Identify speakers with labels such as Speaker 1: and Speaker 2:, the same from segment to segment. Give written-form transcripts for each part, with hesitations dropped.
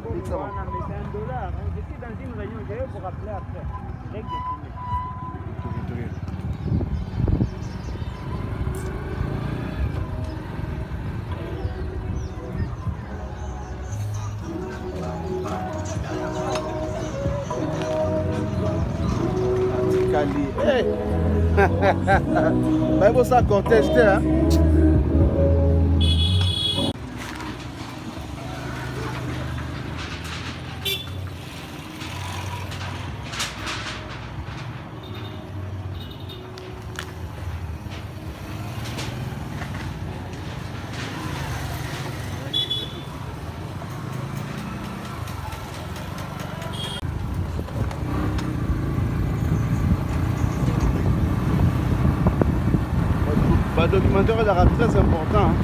Speaker 1: C'est un dollar. J'étais dans une réunion, je vais vous rappeler après. Dès que j'ai fini.
Speaker 2: Kali. Hey! Vai você conteste, hein? Le documentaire est très important. Hein.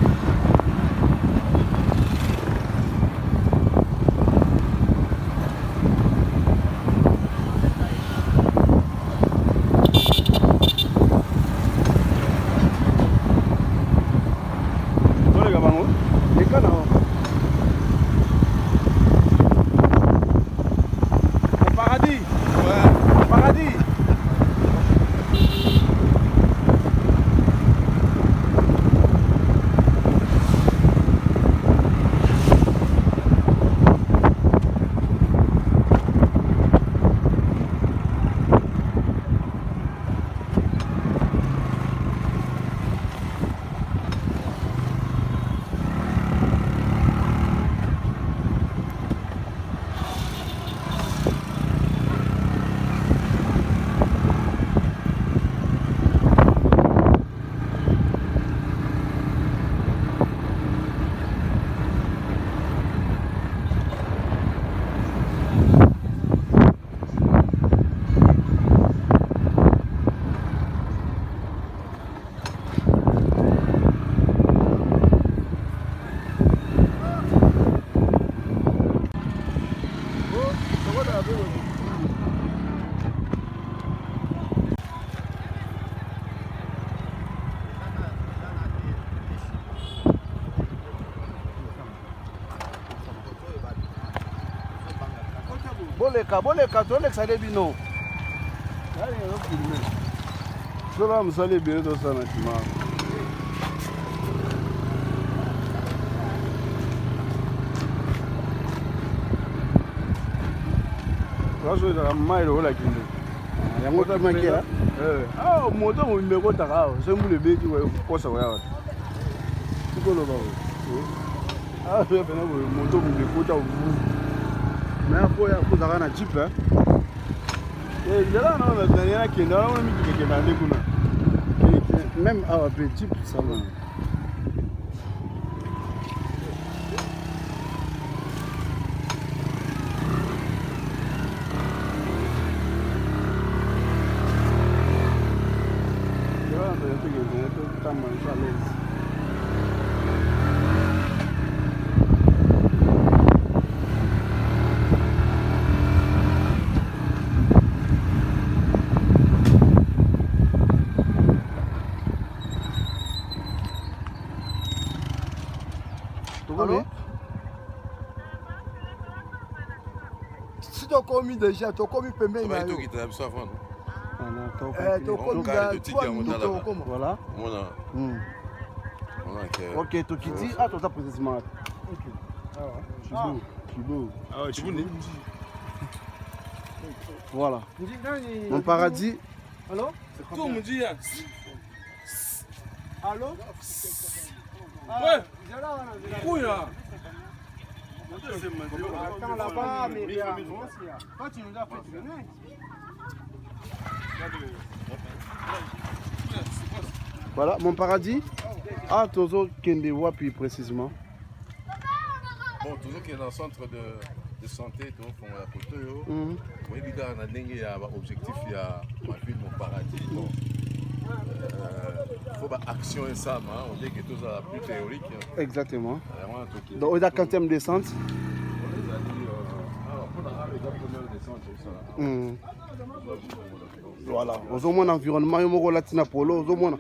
Speaker 2: Boleka, toleka lebino. Allez, on filme. Cela me sale bien dans ça maintenant. Raso da mailo wala kinde. Yango ta makela. Ah, moto mo mbeko taka. Sembule beki wa kosa wa yawa. Sikolo ba. Ah, je vais venir moto mo mbeko ta. Mais il faut avoir un jeep. Même un jeep, ça va. Si tu as commis déjà, tu as commis paiement.
Speaker 3: Tu as quitté la savane.
Speaker 2: Voilà. Ok, tu quittes. Ah, tu as posé ce matin. Ok. Chibo.
Speaker 3: Ah, Chibo.
Speaker 2: Voilà. Mon paradis.
Speaker 1: Allô?
Speaker 3: Tout me dit.
Speaker 1: Allô?
Speaker 3: Ouais. Oui, là.
Speaker 1: Attends là-bas, mais quand tu nous as fait venir.
Speaker 2: Voilà, mon paradis. Ah, Tozo Kende Wapi précisément.
Speaker 3: Bon, toujours qui est dans le centre de santé, donc on a la photo. Oui, les gars, on a dengue, il y a un objectif, il y a ma ville, mon paradis. Donc, il faut une action et ça, on dit que tout ça plus théorique.
Speaker 2: Exactement. Donc, on a qu'en termes de centre. Voilà, aux au moins environnement, il y a latina polo, aux au moins.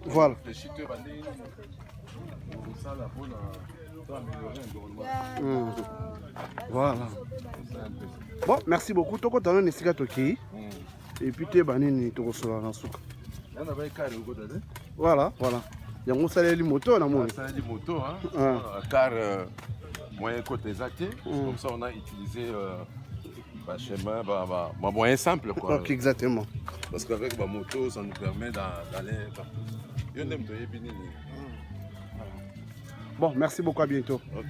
Speaker 2: Voilà. Voilà. Bon, merci beaucoup. Toko tano nesika toki. Et puis te banini toko sola na suka. Voilà, voilà. Yango saleli moto na moni.
Speaker 3: Saleli moto hein. Car moyen côté zaté. Comme ça on a utilisé chemin moyen simple quoi.
Speaker 2: Ok, exactement.
Speaker 3: Parce qu'avec ma moto ça nous permet d'aller partout.
Speaker 2: Bon, merci beaucoup, à bientôt.
Speaker 3: Ok.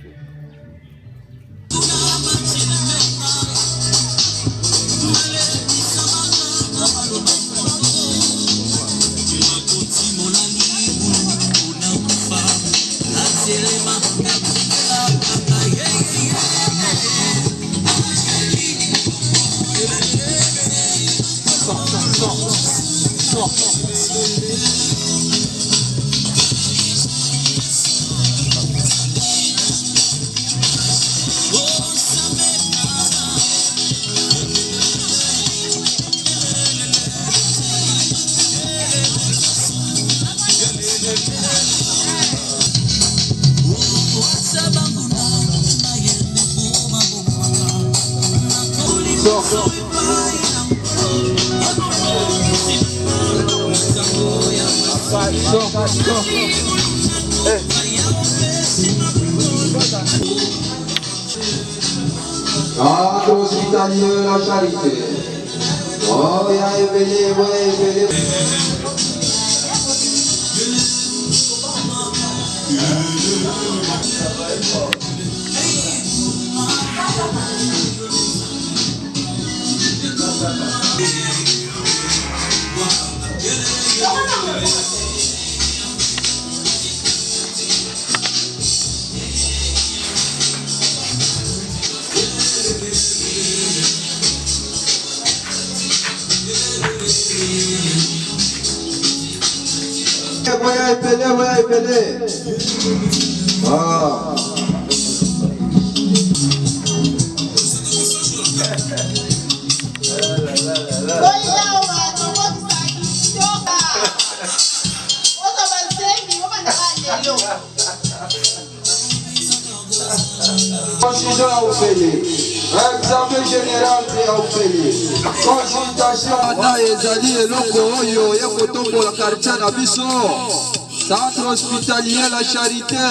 Speaker 4: Centre hospitalier La Charité. Oh, ya Ebele, ouais, Ebele. Ouais, Ebele. Ah. Constitution à Ophélie. Examen général à Ophélie. Consultation. Wana ezali eloko oyo ya kotombola quartier na biso. Centre hospitalier La Charité.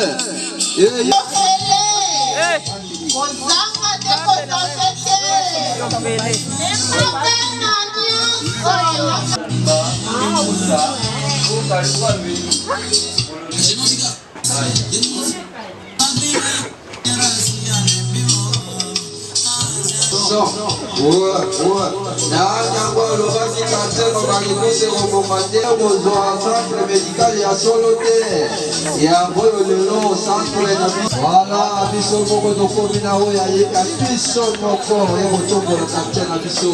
Speaker 4: Voilà, biso moko tokomi na oyo ayeka biso moko ya kotombola quartier na biso.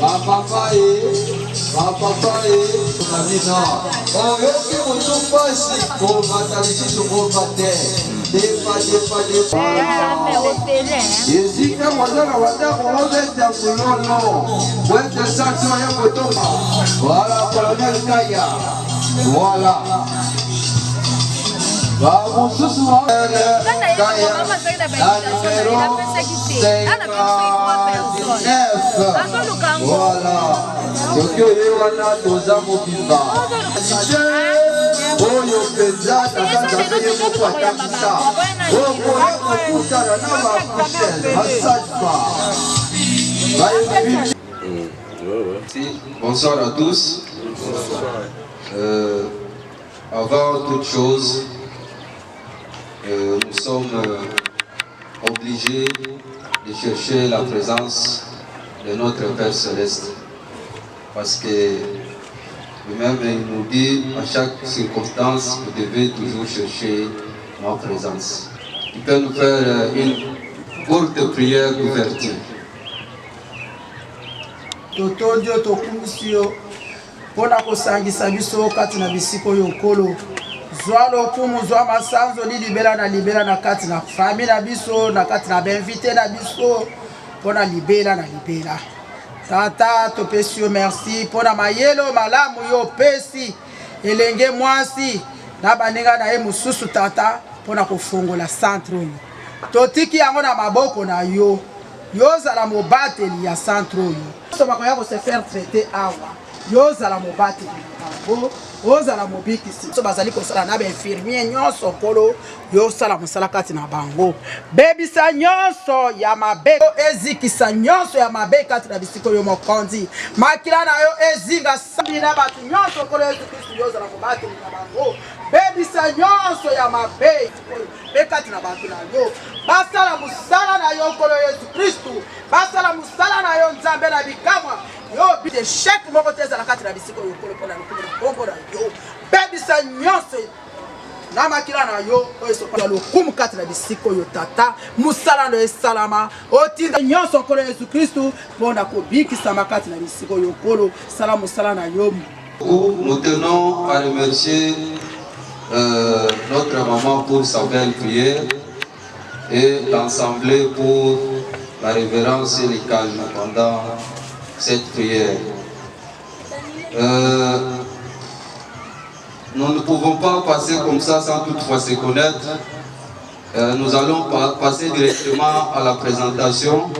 Speaker 4: Bapapa namina oyoki moto mpasi komata lisusu kobate depa ezika mozala watako obeta kulolo wete santo ya kotomba. Voilà, colonel Kaya. Voilà. Bamususu Kaya na numéro 59. Voilà. Soki oyewana toza mobimba oyo mpenza tazazaka ye moko atakisa okoya kokutana na bakushel basafa. Bonsoir à tous. Avant toute chose, nous sommes obligés de chercher la présence de notre Père Céleste. Parce que lui-même il nous dit à chaque circonstance, vous devez toujours chercher ma présence. Il peut nous faire une courte prière d'ouverture.
Speaker 5: Totondio tokumusio pona kosangisa biso kati na bisiko oyo nkolo zwa lokumu zwa masanzo libela na kati na famille na biso na kati na bainvité na biso pona libela na libela. Tata topesi yo merci pona mayelo malamu yo pesi elenge mwasi na baninga na ye mususu tata pona kofongola centre oyo totiki yango na maboko na yo yozala mobateli ya centre oyo so bakoya ko se faire traiter awa yozala mobateli bango ozala mobikisi so bazali kosala na bainfirmier nyonso nkolo yosala mosala kati na bango bebisa nyonso ya mabe ezikisa nyonso ya mabe kati na bisika oyo mokonzi makila na yo ezinga sambi na bato nyonso nkolo yesu kristu yozala mobateli na bango bebisa nyonso ya mabe mpe kati na bato na yo basala mosala na yo nkolo yesu kristu basala mosala na yo nzambe na bikamwa yo bide chèque moko te ezala kati na bisika oyo nkolo mpona lokumu na bongo na yo bebisa nyonso na makila na yo oyo esokola lokumu kati na bisika oyo tata mosala no esalama otinda nyonso nkolo yesu kristu mpona kobikisama kati na bisika oyo nkolo sala mosala na yo.
Speaker 4: Nous tenons à remercier notre maman pour sa belle prière et l'Assemblée pour la révérence et le calme pendant cette prière. Nous ne pouvons pas passer comme ça sans toutefois se connaître. Nous allons passer directement à la présentation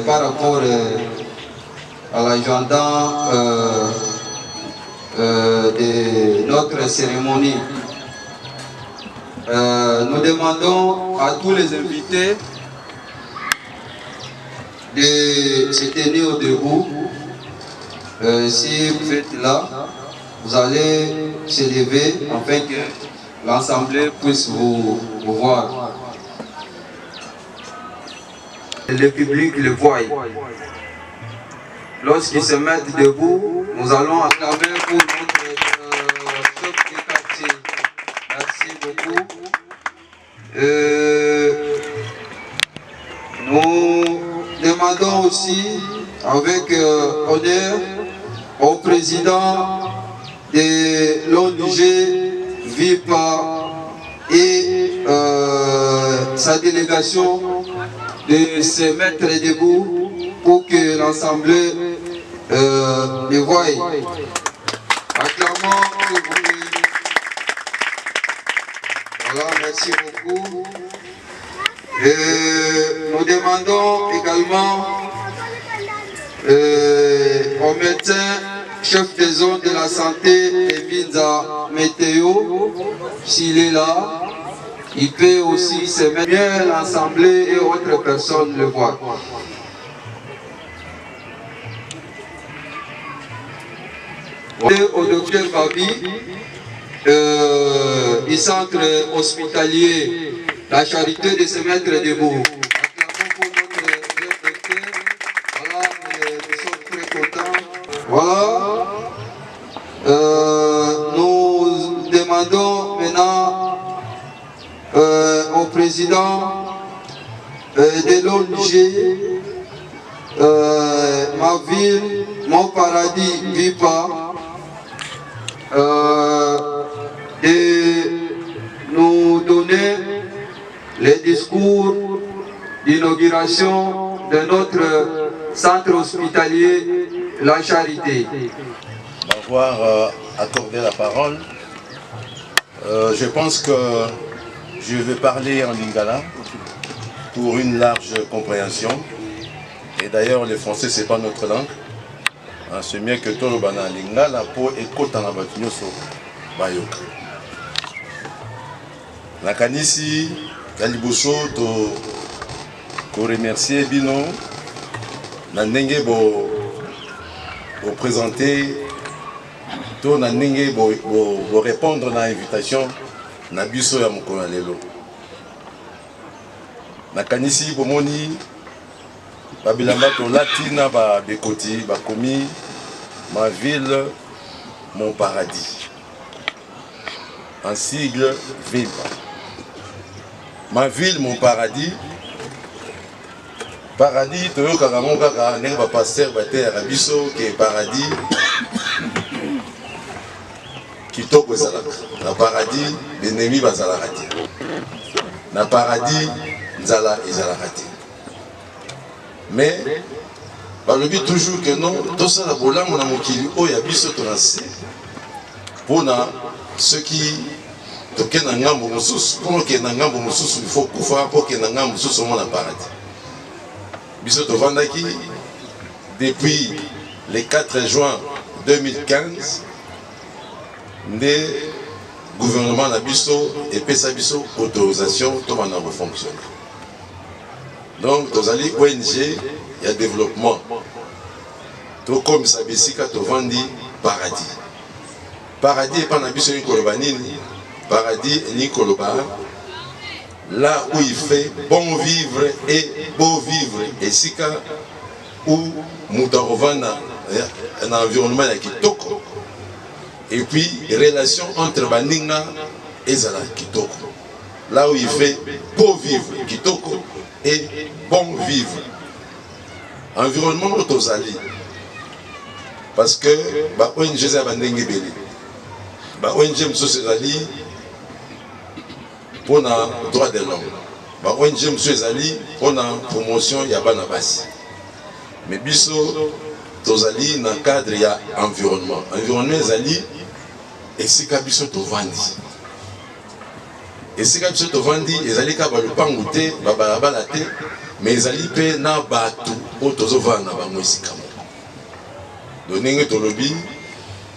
Speaker 4: par rapport à l'agenda de notre cérémonie. Nous demandons à tous les invités de se tenir debout. Si vous êtes là, vous allez se lever afin que l'Assemblée puisse vous voir. Le public le voit. Lorsqu'ils se mettent debout, nous allons acclamer pour notre chef de quartier. Merci beaucoup. Nous demandons aussi avec honneur au président de l'ONG VIPA et sa délégation de se mettre debout pour que l'Assemblée les voie. Acclamons, s'il vous plaît. Voilà, merci beaucoup. Nous demandons également au médecin chef de zone de la santé Evinza Météo, s'il est là, il peut aussi se mettre bien l'Assemblée et autres personnes le voient. Au docteur Babi, du centre hospitalier La Charité, de se mettre debout. Acclamons pour notre docteur. Voilà, nous sommes très contents. Voilà. Nous demandons maintenant au président de l'ONG Ma ville, mon paradis, VIPA, de nous donner les discours d'inauguration de notre centre hospitalier La Charité.
Speaker 3: M'avoir accordé la parole. Je pense que je vais parler en lingala pour une large compréhension. Et d'ailleurs, le français, ce n'est pas notre langue. C'est mieux que tout le bana lingala pour écouter la batunyoso bayoka. La kanisi, la liboso, to remercier bino, na ndenge bo présenter, to na ndenge bo répondre na invitation na biso ya mokolo lelo. Na kanisi bomoni babilamba to latina ba bekoti ba komi ma ville mon paradis. En sigle VIPA. Ma ville mon paradis. Paradis toyo kaka kaka ndenge ba pasteur ba te ya biso ke paradis kitoko ezalaka. Na paradis l'ennemi bazalaka te. Na paradis nzala ezalaka te. Mais balobi toujours que non, tout ça la bolango na mokili oyo ya biso tonase pona ceux qui toke na ngambo mosusu pour que na ngambo mosusu il faut kufa pour que na ngambo mosusu on a paradis biso tovandaki depuis le 4 juin 2015 nde gouvernement na biso epesa biso autorisation to bana refonctionner donc tozali ONG ya développement to comme ça bisika tovandi paradis paradis epa na biso ni koloba nini paradis ni koloba là où il fait bon vivre et beau vivre esika où muta ovanda un environnement ya kitoko et puis relation entre baninga ezala kitoko là où il fait beau vivre kitoko et bon vivre environnement tozali parce que ba ONG za bandenge belé ba ONG mosusu ezali pour na droit de l'homme ba ONG mosusu ezali pour na promotion ya bana basi mais biso tozali na cadre ya environnement ezali esika biso tovandi esika biso tovandi ezali ka balupangu te babalabala te mais ezali pe na bato oyo tozovanda na bango esika moko ndenge tolobi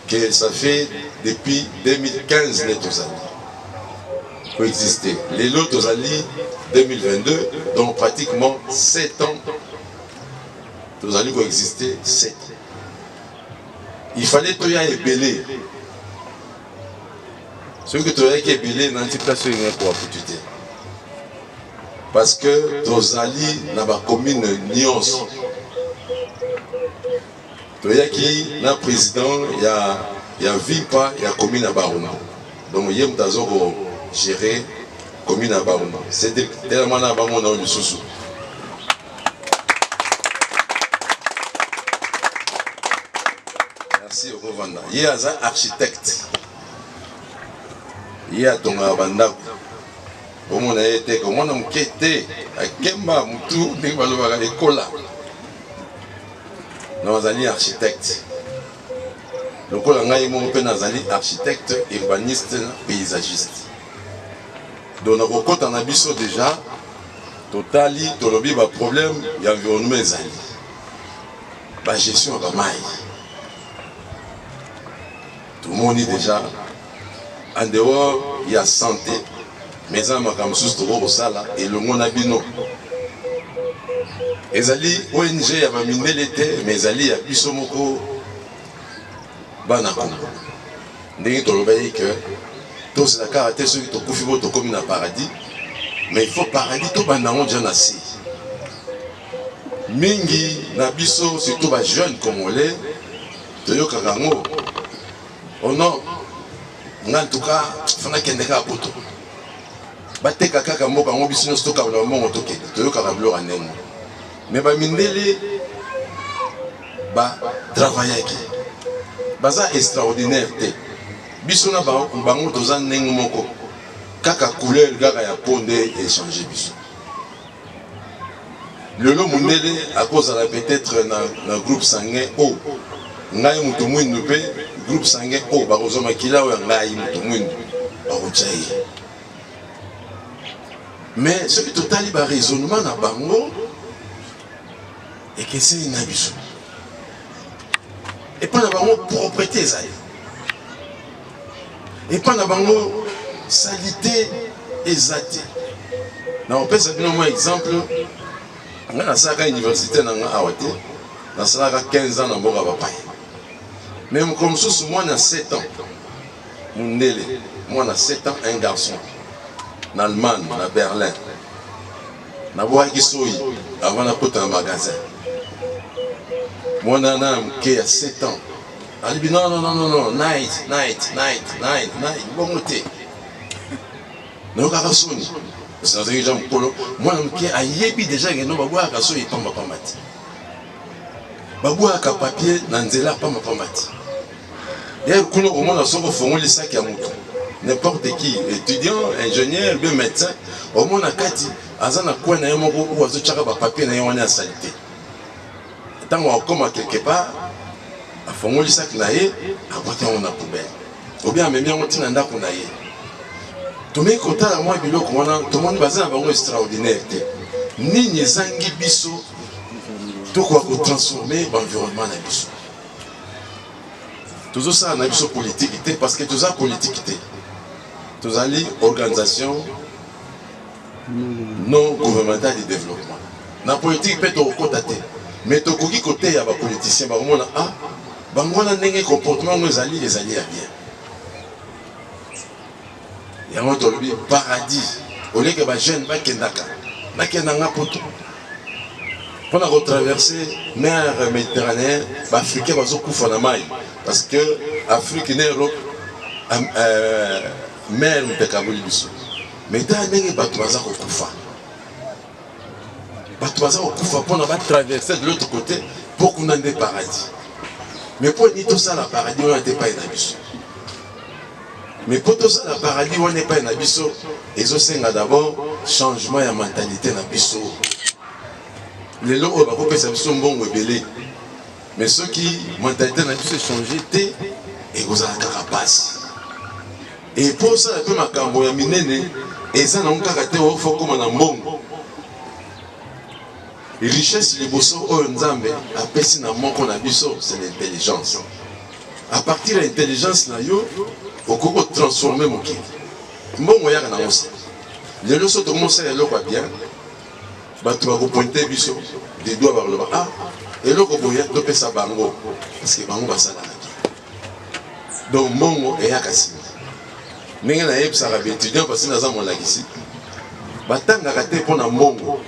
Speaker 3: que ça fait depuis 2015 les tozali coexister les lots tozali 2022 donc pratiquement 7 ans tozali coexister 7 ans il fallait toya ebele ce que toyaki ebele na place oyo pour appuyer parce que tozali na ba commune nyonso toyaki na président ya Vipa ya commune ya Baruma donc yem tazo gérer commune ya Baruma c'est tellement na bango na lisusu merci au Rwanda il y a un architecte il y a ton abandako au monde été comme on enquêté à Kemba mutu ndenge balobaka ekola nazali architecte lokola ngai mo pe nazali architecte urbaniste paysagiste donc nakokota na biso déjà totali tolobi ba problème ya environnement ezali ba gestion ya mai tout le monde déjà en dehors il y a santé mais en makambo susu tokosala elongo na bino ezali ONG ya bamindele te mais ezali ya biso moko bana kongo ndenge tolobaki que tozelaka te soki tokufi bo tokomi na paradis mais il faut paradis tobanda yango déjà na se mingi na biso surtout bajeune congolais toyokaka yango oh non nga en tout cas fana kende kaka poto bateka kaka mboka yango biso nyonso tokabala mbongo tokende toyokaka biloko ya ndenge mais bamindele batravaillaki baza extraordinaire te biso na bango toza ndenge moko kaka couleur kaka ya po nde échange biso lelo mundele akozala peut-être na groupe sanguin o ngai mutu mwindu mpe groupe sanguin o bakozwa makila oyo ngai mutu mwindu bakotya ye mais soki totali baraisonnement na bango ekeseni na biso epa na bango propreté ezali epa na bango salité eza te na opesa bino mwa exemple nga nasalaka université na nga awa te nasalaka 15 ans na mboka bapaya mais moko mosusu mwana 7 ans mundele mwana 7 ans un garçon na Allemagne na Berlin nabwaki soyi avant nakota na magasin mwana na mke ya 7 ans alibi non night bongo te nayokaka soni nazaki ja mokolo mwana mke ayebi deja ngeno babwaka soyi pambapamba te babwaka papier na nzela pambapamba te d'ailleurs kuna komona soko ofongoli saki ya moto n'importe qui étudiant ingénieur bien médecin omona kati aza na coin na ye moko oyo azotyaka bapapier na ye wana ya salite ntango akoma quelque part afongoli saki na ye akwati yango na poubelle ou bien amemi yango ntina ndako na ye tomei kotala mwa biloko wana tomoni baza na bango extraordinaire te nini ezangi biso tokoka kotransforme baenvironnement na biso tozosala na biso politike te parce que toza politike te tozali organisation non gouvernementale de développement na politique mpe tokokota te mais tokoki koteya bapoliticien bakomona ah bango wana ndenge comportement yango ezali ya bien yango tolobi paradis oleke bajeune bakendanga poto mpona kotraverse mer méditerranéen baafricain bazokufa na mai parce que afrique na europe mer mpekaboli biso mais tala ndenge bato baza kokufa mpona batraverse de l'autre côté mpo kuna nde paradis mais mpo nini tosala paradis wana te epai na biso mais mpo tosala paradis wana epai na biso ezosenga d'abord changement ya mentalité na biso lelo oyo bakopesa biso mbongo ebele mais soki mentalité na biso echange te ekozala kaka pasi e mpo osala mpe makambo ya minene eza nango kaka te ofo koma na mbongo richesse liboso oyo nzambe apesi na moko na biso c'est l'intelligence à partir ya intelligence na yo okoki kotransforme mokili mbongo yaka nango se lelo so tokomosala eloko ya bien bato bakopointe biso de doigt bakoloba ah eloko boya topesa bango parce que bango basalaka bien donc mbongo eyaka nsima ndenge nayebisaka baétudiant parce que naza molakisi batangaka te mpo na mbongo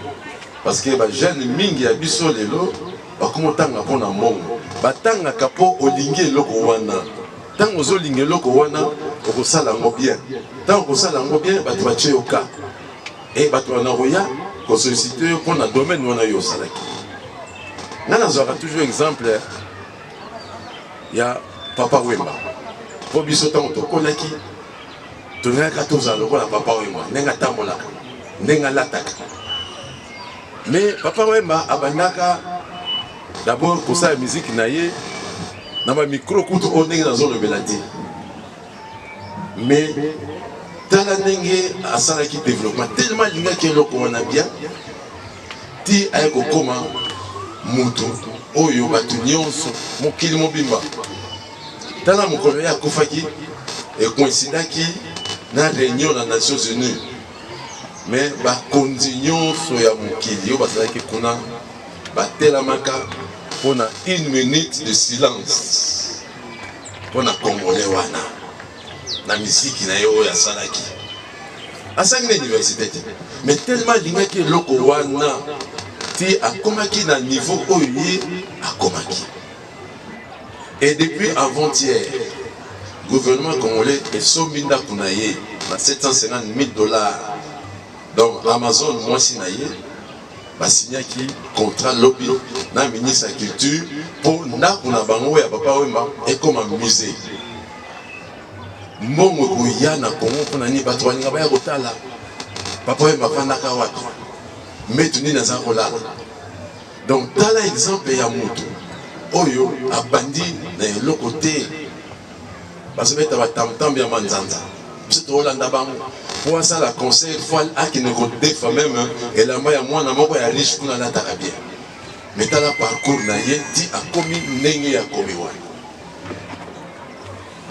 Speaker 3: parce que bajeune mingi ya biso lelo bakomotanga mpo na mbongo batangaka mpo olingi eloko wana ntango ozolinga eloko wana okosala yango bien ntango okosala yango bien bato batie yo ka e bato wana koya kosolicite yo mpo na domaine wana yo osalaki nga nazwaka toujours exemple ya papa wemba mpo biso ntango tokolaki tolingaka tozala lokola papa wemba ndenge atambolaka ndenge alataka mais papa wemba abandaka d'abord kosala musique na ye na bamikro kutu oyo ndenge nazolobela te mais tala ndenge asalaki développement tellement alingaki eloko wana bien ti aye kokoma mutu oyo bato nyonso mokili mobimba tala mokolo ye akufaki ekoinsidaki na réunion na Nations Unies mais bakonzi nyonso ya mokili oyo bazalaki kuna batelamaka mpona 1 minute de silence mpona congolais wana na misiki na ye oyo asalaki asangi na université te mais tellement alingaki eloko wana ti akomaki na niveau oyo ye akomaki et depuis avant-hier gouvernement congolais esombi ndako na ye na 750 000 $. Donc Amazon mwasi na ye basignaki contrat lobby na ministre ya culture mpo ndako na bango ya papa wemba ekoma musée mbongo ekoya na Congo mpona nini bato balinga baya kotala papa wemba afandaka wapi mbetu nini aza kolala donc tala exemple ya moto oyo abandi na eloko te bazobeta batamtambe ya manzanza biso toolanda bango po asala conseil fois akende kodefa meme elamba ya mwana moko ya riche kuna alataka bien mais tala parcours na ye ti akomi ndenge ya komi wana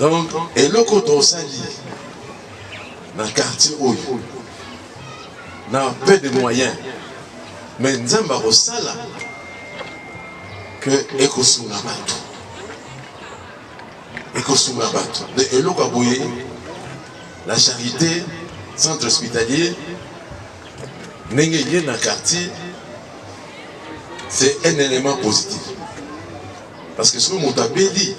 Speaker 3: donc eloko tosali na quartier oyo na peu de moyens mais nzambe akosala que ekosunga bato de eloko aboye la charité centre hospitalier ndenge ye na quartier c'est un élément positif parce que soki moto abeli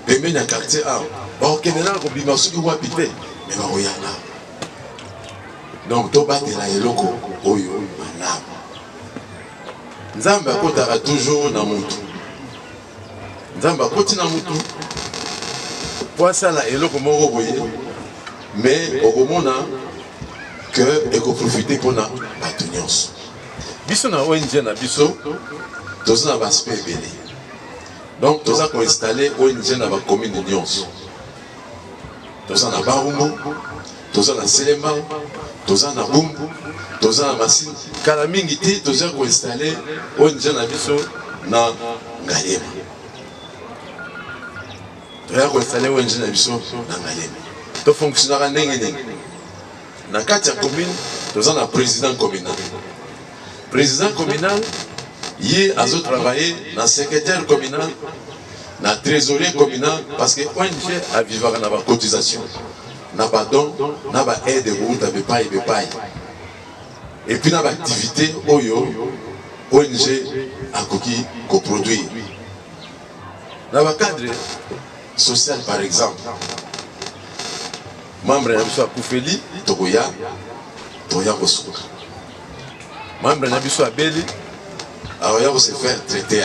Speaker 3: pembeni ya quartier a bakokende nanga kobima soki wapi te me bakoyana donc tobatela eloko oyo malamu nzambe akotaka toujours na mutu nzambe akoti na mutu po asala eloko moko boye mais okomona que ekoprofite mpona bato nyonso biso na ONG na biso toza na baaspect ebele donc toza koinstalle ONG na bacommune nyonso toza na Barumbu toza na Selema, toza na Bumbu, toza na Masine, kala mingi te toza ko installer ONG na biso na Ngalema. Toza ko installer ONG na biso na Ngalema. To fonctionnera ndenge ndenge. Na kati ya commune toza na président communal. Président communal il a travaillé dans le secrétaire communal, dans le trésorier communal, parce que ONG a vécu dans la cotisation. N'a pas don, n'a pas aide de route, n'a pas paye. Et puis dans l'activité, ONG a coproduit. Dans le cadre social, par exemple, membre de la Koufeli, Togoya, Toya Kosuka. Membre de la Beli, alors il va se faire traiter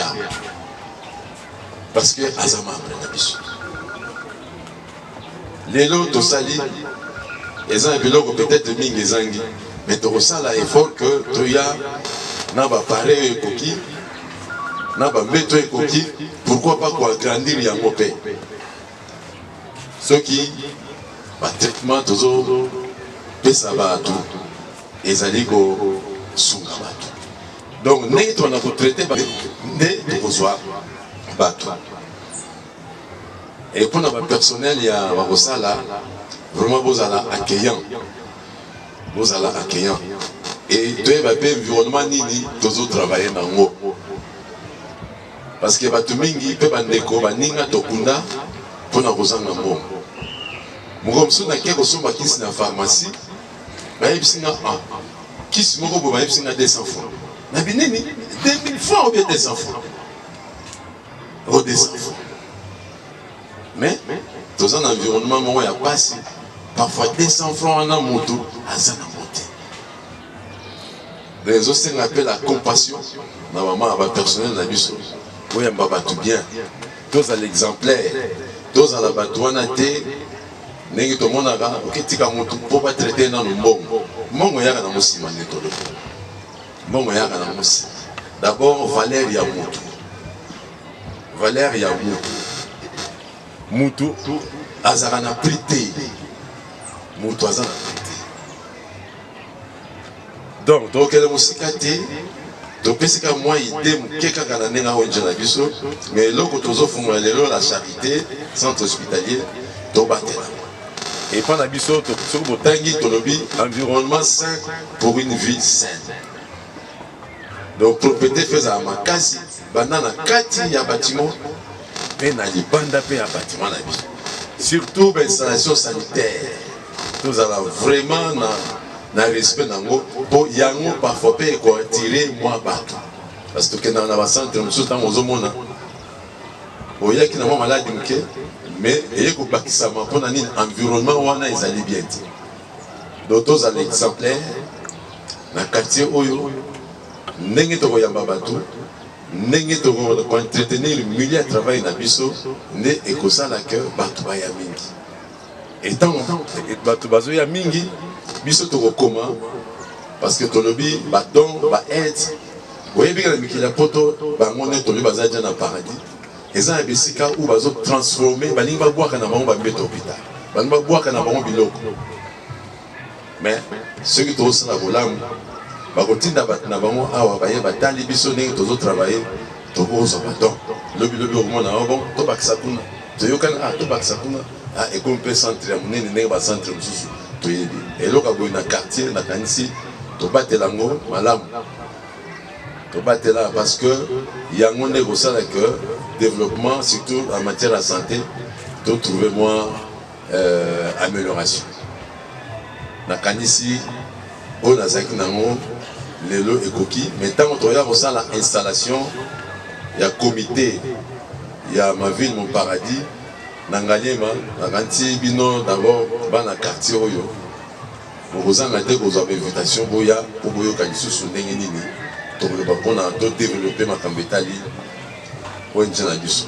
Speaker 3: parce que Azama les lots de Sali, les uns peut-être Mingezangi, mais tu ressens l'effort que tu as n'a pas pareil et coquille, n'a pas métro et coquille, pourquoi pas quoi grandir et en paix. Ceux qui, par traitement, toujours, pèsent à tout, et ça dit qu'on s'ouvre à tout. Donc, nous avons traité de besoin bateau. Et pour notre personnel, il y a vraiment vous allez accueillant. Vous allez accueillant. Et tu as un environnement nini, tu as travaillé dans le parce que tu mingi peut bandeko baninga tokunda pour na kozanga mo. Moko msuna keko somba kisi na pharmacie. Ba yebsinga kisi moko bo ba yebsinga 200 francs. Na binini 2000 francs ou bien 200 francs. Oh 200 francs. Mais dans un environnement où il y a passé parfois 200 francs en un moto à Zana monté. Les autres c'est appelle la compassion. Ma maman a personnel la biso. Oui, on va tout bien. Tous à l'exemplaire. Tous à la batouana té. N'est-ce que tout le monde a ok tika moto pour pas traiter dans le monde. Mon yaka na mosi manetolo. Mon yaka na mosi. D'abord Valère Yamoto. Valère Yamoto. Moutou azarana prité. Moutou azarana prité. Donc elle musikate. Donc c'est que moi idée quelqu'un qui a né na onje na biso, mais loko tozo funga lelo la charité centre hospitalier to batela. Et pendant biso to soko botangi to lobi environnement sain pour une vie saine. Donc propriété faisant makasi banana kati ya bâtiment et na libanda pe ya bâtiment na biso. Surtout l'installation sanitaire. Nous allons vraiment na respect nango po yango parfois pe ko tirer moi bato parce que dans la centre nous sommes aux homona oya ki na moi malade muke mais et ko bakisa ma pona ni environnement wana ezali bien donc tous à l'exemplaire na quartier oyo ndenge to koyamba bato ndenge to ko entretenir le milieu de travail na biso ne ekosala que bato ba ya mingi étant bato bazo ya mingi biso to koma parce que tolobi ba don ba aide boyebi ka mikila poto ba ngone tolobi bazaja na paradis eza bisika ou bazo transformer balingi ba boaka na bango ba beto hôpital balingi ba boaka na bango biloko mais ceux qui tous na bolam ba kotinda bat na bango awa ba ye batali biso ndenge tozo travailler to kozo ba don lobi au moins na bon to bakisa kuna to yokana to bakisa kuna et comme peut centre ya munene ndenge ba centre mususu et là, dans le quartier, dans le ici, tu battes l'amour, madame. Tu battes là parce que il y a un négocié avec le développement, surtout en matière de santé, tu trouves moins amélioration. Dans le ici, on a les lots et coquilles. Mais tant que tu regardes l'installation, il y a un comité, il y a ma ville, mon paradis. Nangalema, Naganti, Bino, d'abord, dans le quartier, vous avez une invitation pour vous développer ma cambétali pour une génération.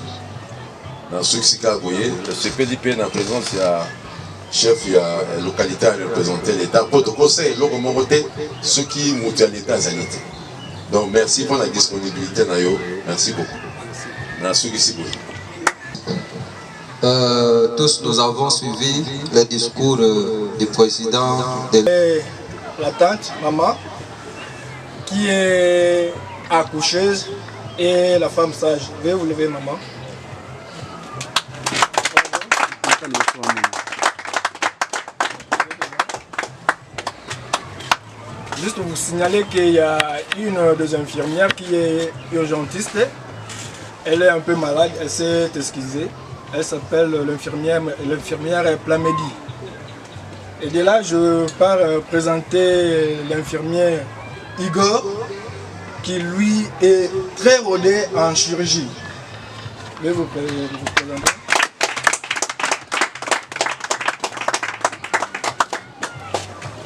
Speaker 3: Dans ce qui le CPDP, dans la présence, il y a chef, il y a localité à représenter l'État. Pour le conseil, ceux qui montent à l'État, donc merci pour la disponibilité. Merci beaucoup. Dans ce qui
Speaker 4: tous nous avons suivi le discours du président de...
Speaker 6: La tante, maman, qui est accoucheuse et la femme sage. Veuillez vous lever, maman. Juste pour vous signaler qu'il y a une des infirmières qui est urgentiste. Elle est un peu malade, elle s'est excusée. Elle s'appelle l'infirmière Plamedi. Et de là, je pars présenter l'infirmière Igor, qui lui est très rodé en chirurgie. Je vais vous présenter.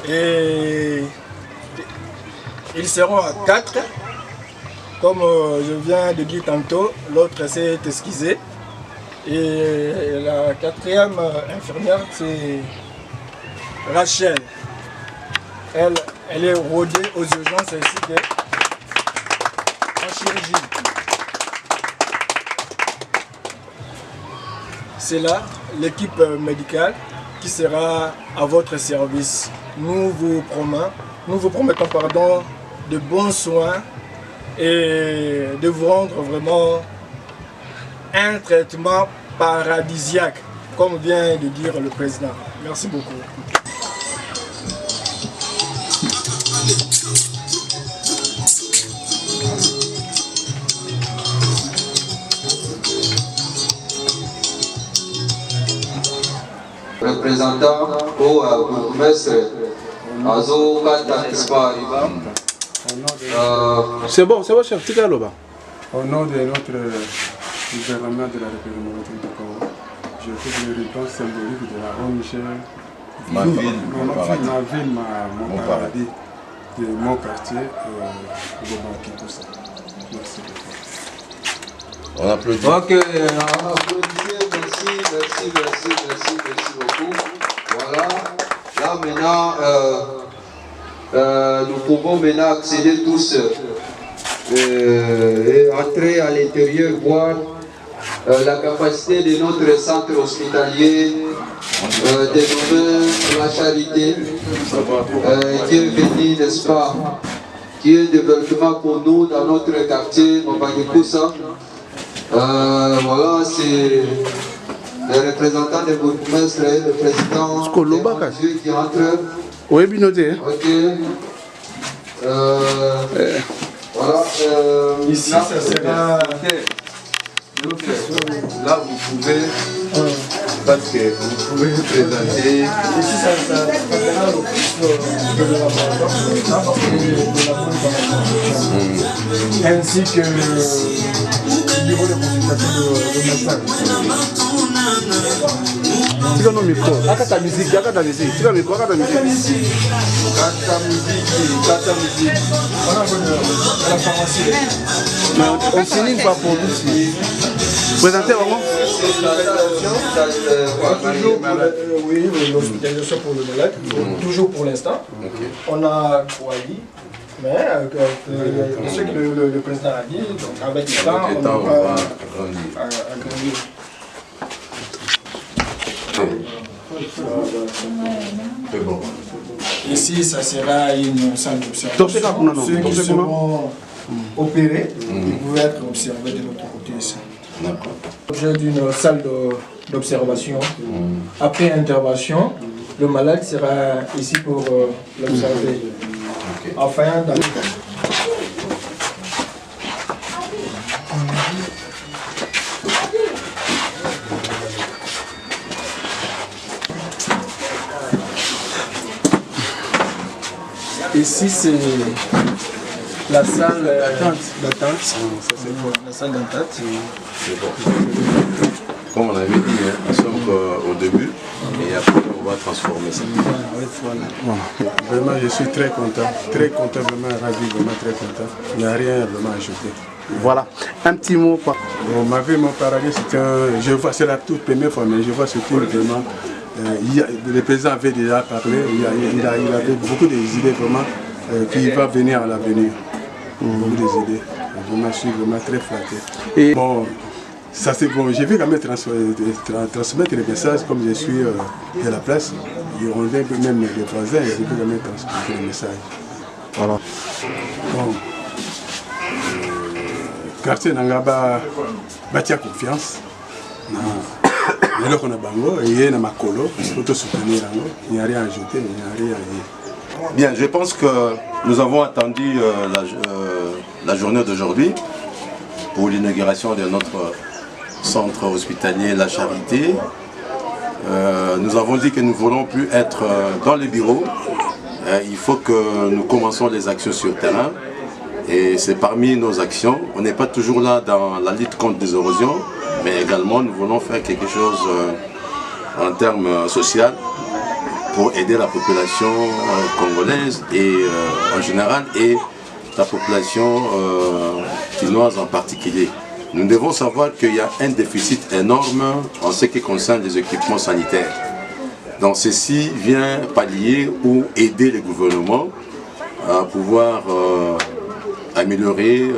Speaker 6: Et ils seront à 4. Comme je viens de dire tantôt, l'autre s'est excusé. Et la 4e infirmière, c'est Rachel. Elle est rodée aux urgences ainsi qu'en chirurgie. C'est là l'équipe médicale qui sera à votre service. Nous vous promettons de bons soins et de vous rendre vraiment un traitement paradisiaque, comme vient de dire le président. Merci beaucoup.
Speaker 4: Représentant au bourgmestre Azo Kata Kispa Riba.
Speaker 2: C'est bon, chef, tu es là-bas. Au nom de notre gouvernement de la République du Congo, je fais une réponse symbolique de la ONG. Ma ville, mon paradis, de mon quartier, de Banki, tout ça. Merci beaucoup.
Speaker 3: On applaudit.
Speaker 4: Ok, applaudissez, merci beaucoup. Voilà, là maintenant, nous pouvons maintenant accéder tous et entrer à l'intérieur, voir la capacité de notre centre hospitalier dénommé La Charité, qui est venu, n'est-ce pas, qui est un développement pour nous dans notre quartier, Mabagekoussa. Voilà, c'est le représentant des bourgmestres et le président qui entre.
Speaker 2: Oui, bien noté.
Speaker 4: Ok. Voilà.
Speaker 6: Ici, ça sera...
Speaker 4: Là, vous pouvez, parce que vous pouvez vous présenter.
Speaker 6: Ici, ça sera l'office de laboratoire, ainsi que le niveau de consultation de médecin.
Speaker 2: Tu as un micro, tu as ta musique, tu as ta musique. Tu as un micro, tu as ta musique.
Speaker 6: On a la pharmacie.
Speaker 2: On signe pas pour nous ici. Présentez vraiment.
Speaker 6: Oui, l'hospitalisation pour le malade, toujours pour l'instant. On a 3 lits, mais ce que le président a dit, donc avec le temps, on va agrandir.
Speaker 3: Bon.
Speaker 6: Ici, ça sera une salle d'observation. Ceux qui seront opérés, ils pouvaient être observés de l'autre côté ici. L'objet d'une salle d'observation. Après intervention, le malade sera ici pour l'observer. Enfin, dans le ici, c'est la salle d'attente. La salle d'attente.
Speaker 3: Comme on avait dit, nous sommes au début et après on va transformer ça.
Speaker 2: Bon, vraiment, je suis très content, vraiment ravi, vraiment très content. Il n'y a rien vraiment à ajouter. Voilà, un petit mot. Bon, ma vie, mon paradis, c'est la toute première fois, mais je vois ce film vraiment. Le président avait déjà parlé, il avait beaucoup d'idées vraiment qui va venir à l'avenir. Beaucoup d'idées. Je suis vraiment très flatté. Et bon, ça c'est bon. Je vais quand même transmettre les messages comme je suis de la presse. On vient même les voisins, je vais quand même transmettre les messages. Voilà. Bon. Quartier Nangaba bâti confiance. Mais là on a bango et il y a ma colo, il faut soutenir, il n'y a rien à ajouter, il n'y a rien à dire.
Speaker 3: Bien, je pense que nous avons attendu la journée d'aujourd'hui pour l'inauguration de notre centre hospitalier La Charité. Nous avons dit que nous ne voulons plus être dans les bureaux. Il faut que nous commençons les actions sur le terrain. Et c'est parmi nos actions. On n'est pas toujours là dans la lutte contre des érosions, mais également nous voulons faire quelque chose en termes sociaux pour aider la population congolaise et en général et la population chinoise en particulier. Nous devons savoir qu'il y a un déficit énorme en ce qui concerne les équipements sanitaires. Donc ceci vient pallier ou aider les gouvernements à pouvoir améliorer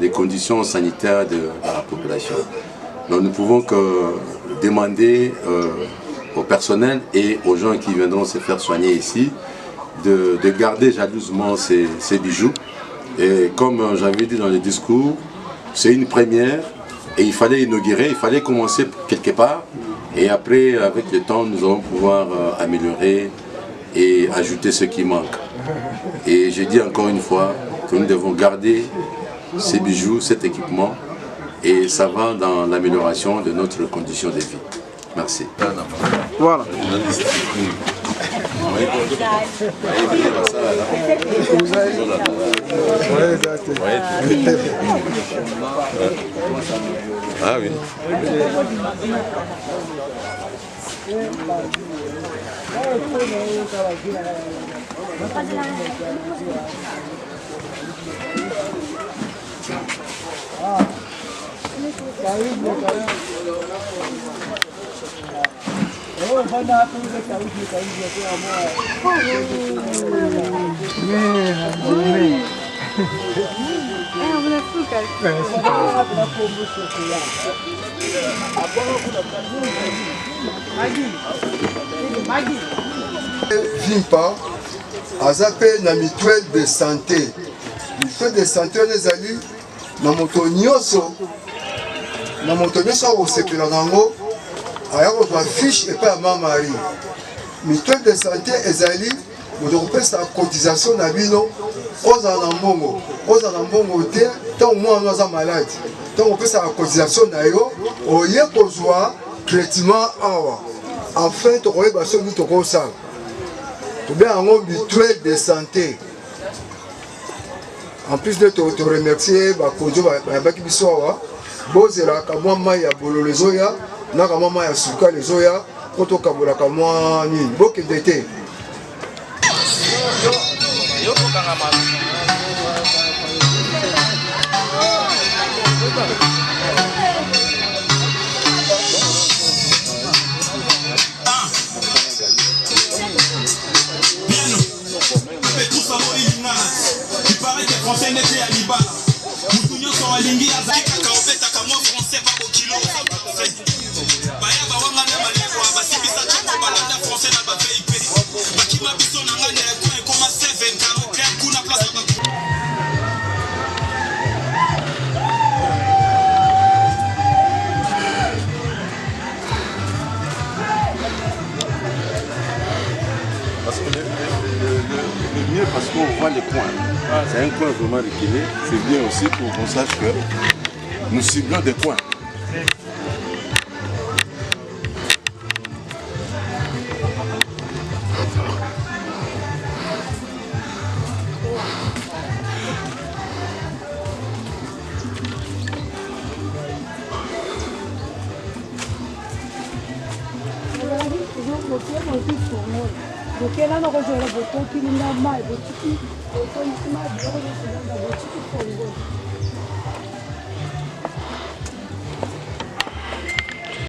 Speaker 3: les conditions sanitaires de la population. Donc nous ne pouvons que demander au personnel et aux gens qui viendront se faire soigner ici de garder jalousement ces bijoux. Et comme j'avais dit dans le discours, c'est une première et il fallait inaugurer, il fallait commencer quelque part et après avec le temps nous allons pouvoir améliorer et ajouter ce qui manque. Et je dis encore une fois que nous devons garder ces bijoux, cet équipement et ça va dans l'amélioration de notre condition de vie. Merci.
Speaker 2: Voilà.
Speaker 3: Ah oui.
Speaker 7: Vimpa aza pe na mutuelle de santé. Mutuelle de santé ezali na moto nyonso akosepela nango aya kozwa fiche epai ya mama Marie. Mutuelle de santé ezali moto kopesa cotisation na bino ozala na mbongo te ntango mwana aza malade ntango opesaka cotisation na yo oye kozwa traitement awa enfin tokoyeba soki tokosala tobenga yango mutuelle de santé. En plus de te remercier bakonzo bayabaki biso awa bozelaka mwa mai ya bololo ezoya naka mwa mai ya sukali ezoya po tokabolaka mwa nini bokende te.
Speaker 8: Français n'était à Liban. Moutounio sont à Lingui, à Zaki, Kakaopé, Takamo, Français, Babo Kilo. Baya, Bawanga, Namalekwa, Basibisa, Choko, Balanda, Français, Naba, VIP. Bakima, Bisso, Nangane, Kouen, Koma, Seven, Karo, Claire, Kuna, Place,
Speaker 3: Parce que le mieux, parce qu'on voit les coins. C'est un coin vraiment reculé. C'est bien aussi pour qu'on sache que nous ciblons des coins.
Speaker 9: Porque lá no Rojola botou que não dá mais, botou que botou em cima da botou que